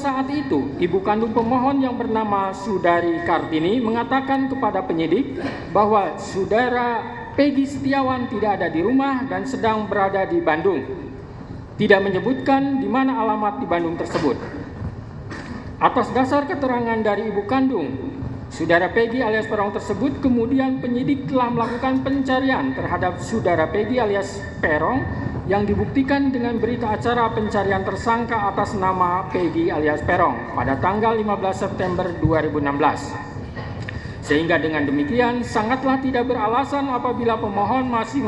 saat itu, ibu kandung pemohon yang bernama Sudari Kartini mengatakan kepada penyidik bahwa saudara Peggy Setiawan tidak ada di rumah dan sedang berada di Bandung. Tidak menyebutkan di mana alamat di Bandung tersebut. Atas dasar keterangan dari ibu kandung, saudara Peggy alias Peron tersebut, kemudian penyidik telah melakukan pencarian terhadap saudara Peggy alias Peron yang dibuktikan dengan berita acara pencarian tersangka atas nama Peggy alias Peron pada tanggal 15 September 2016. Sehingga dengan demikian sangatlah tidak beralasan apabila pemohon masih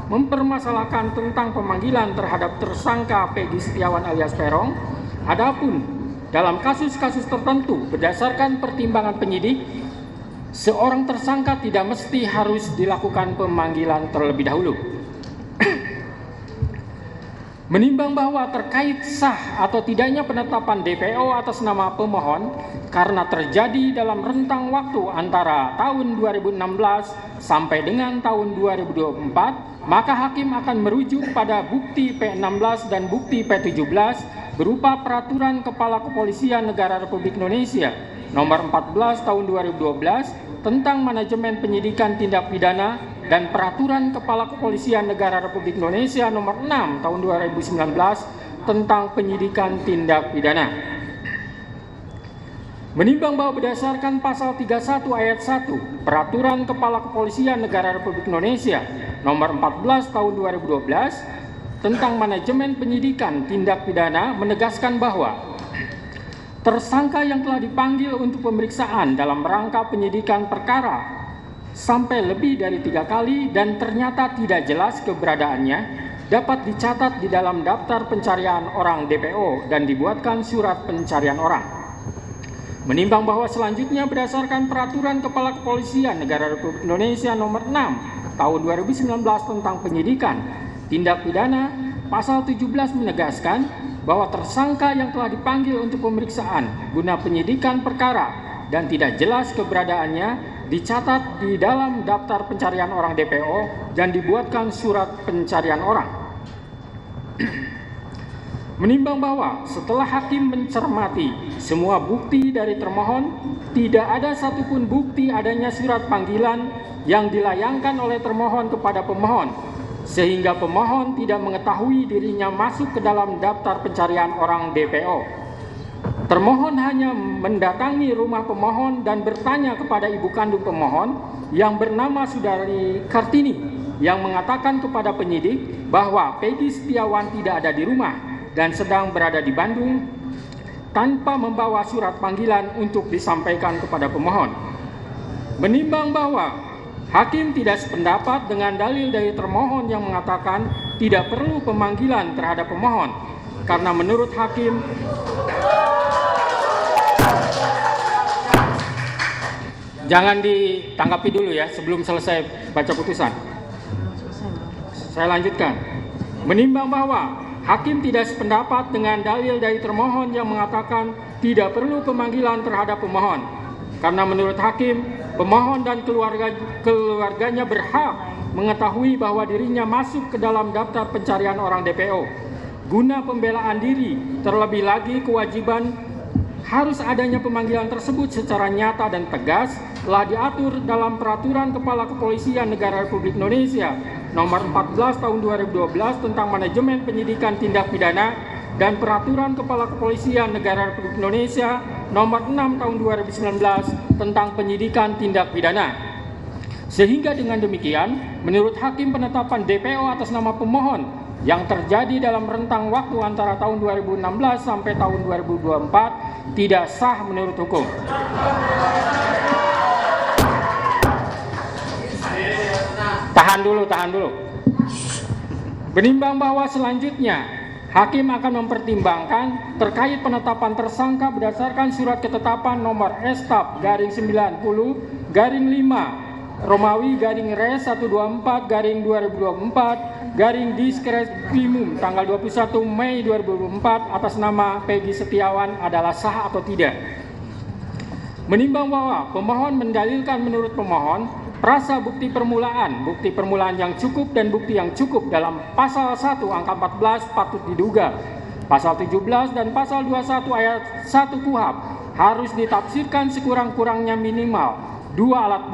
mempermasalahkan tentang pemanggilan terhadap tersangka Peggy Setiawan alias Peron. Adapun dalam kasus-kasus tertentu berdasarkan pertimbangan penyidik, seorang tersangka tidak mesti harus dilakukan pemanggilan terlebih dahulu. Menimbang bahwa terkait sah atau tidaknya penetapan DPO atas nama pemohon karena terjadi dalam rentang waktu antara tahun 2016 sampai dengan tahun 2024, maka hakim akan merujuk pada bukti P16 dan bukti P17 berupa Peraturan Kepala Kepolisian Negara Republik Indonesia Nomor 14 Tahun 2012 tentang Manajemen Penyidikan Tindak Pidana dan Peraturan Kepala Kepolisian Negara Republik Indonesia Nomor 6 Tahun 2019 tentang Penyidikan Tindak Pidana. Menimbang bahwa berdasarkan pasal 31 ayat 1 Peraturan Kepala Kepolisian Negara Republik Indonesia Nomor 14 Tahun 2012 tentang Manajemen Penyidikan Tindak Pidana menegaskan bahwa tersangka yang telah dipanggil untuk pemeriksaan dalam rangka penyidikan perkara sampai lebih dari 3 kali dan ternyata tidak jelas keberadaannya dapat dicatat di dalam daftar pencarian orang DPO dan dibuatkan surat pencarian orang. Menimbang bahwa selanjutnya berdasarkan Peraturan Kepala Kepolisian Negara Republik Indonesia Nomor 6 Tahun 2019 tentang Penyidikan Tindak Pidana, pasal 17 menegaskan bahwa tersangka yang telah dipanggil untuk pemeriksaan guna penyidikan perkara dan tidak jelas keberadaannya dicatat di dalam daftar pencarian orang DPO dan dibuatkan surat pencarian orang. Menimbang bahwa setelah hakim mencermati semua bukti dari termohon, tidak ada satupun bukti adanya surat panggilan yang dilayangkan oleh termohon kepada pemohon, sehingga pemohon tidak mengetahui dirinya masuk ke dalam daftar pencarian orang DPO. Termohon hanya mendatangi rumah pemohon dan bertanya kepada ibu kandung pemohon yang bernama Sudari Kartini yang mengatakan kepada penyidik bahwa Peggy Setiawan tidak ada di rumah dan sedang berada di Bandung tanpa membawa surat panggilan untuk disampaikan kepada pemohon. Menimbang bahwa hakim tidak sependapat dengan dalil dari termohon yang mengatakan tidak perlu pemanggilan terhadap pemohon karena menurut hakim jangan ditanggapi dulu ya sebelum selesai baca putusan. Saya lanjutkan. Menimbang bahwa hakim tidak sependapat dengan dalil dari termohon yang mengatakan tidak perlu pemanggilan terhadap pemohon karena menurut hakim pemohon dan keluarganya berhak mengetahui bahwa dirinya masuk ke dalam daftar pencarian orang DPO guna pembelaan diri. Terlebih lagi kewajiban harus adanya pemanggilan tersebut secara nyata dan tegas telah diatur dalam Peraturan Kepala Kepolisian Negara Republik Indonesia Nomor 14 Tahun 2012 tentang Manajemen Penyidikan Tindak Pidana dan Peraturan Kepala Kepolisian Negara Republik Indonesia Nomor 6 Tahun 2019 tentang Penyidikan Tindak Pidana. Sehingga dengan demikian, menurut hakim penetapan DPO atas nama pemohon yang terjadi dalam rentang waktu antara tahun 2016 sampai tahun 2024 tidak sah menurut hukum. Tahan dulu. Menimbang bahwa selanjutnya hakim akan mempertimbangkan terkait penetapan tersangka berdasarkan surat ketetapan nomor S/90/5 Romawi /Res 124/2024 Diskrimum tanggal 21 Mei 2024 atas nama Peggy Setiawan adalah sah atau tidak. Menimbang bahwa pemohon mendalilkan menurut pemohon prasa bukti permulaan yang cukup dan bukti yang cukup dalam pasal 1 angka 14 patut diduga Pasal 17 dan Pasal 21 ayat 1 KUHP harus ditafsirkan sekurang-kurangnya minimal 2 alat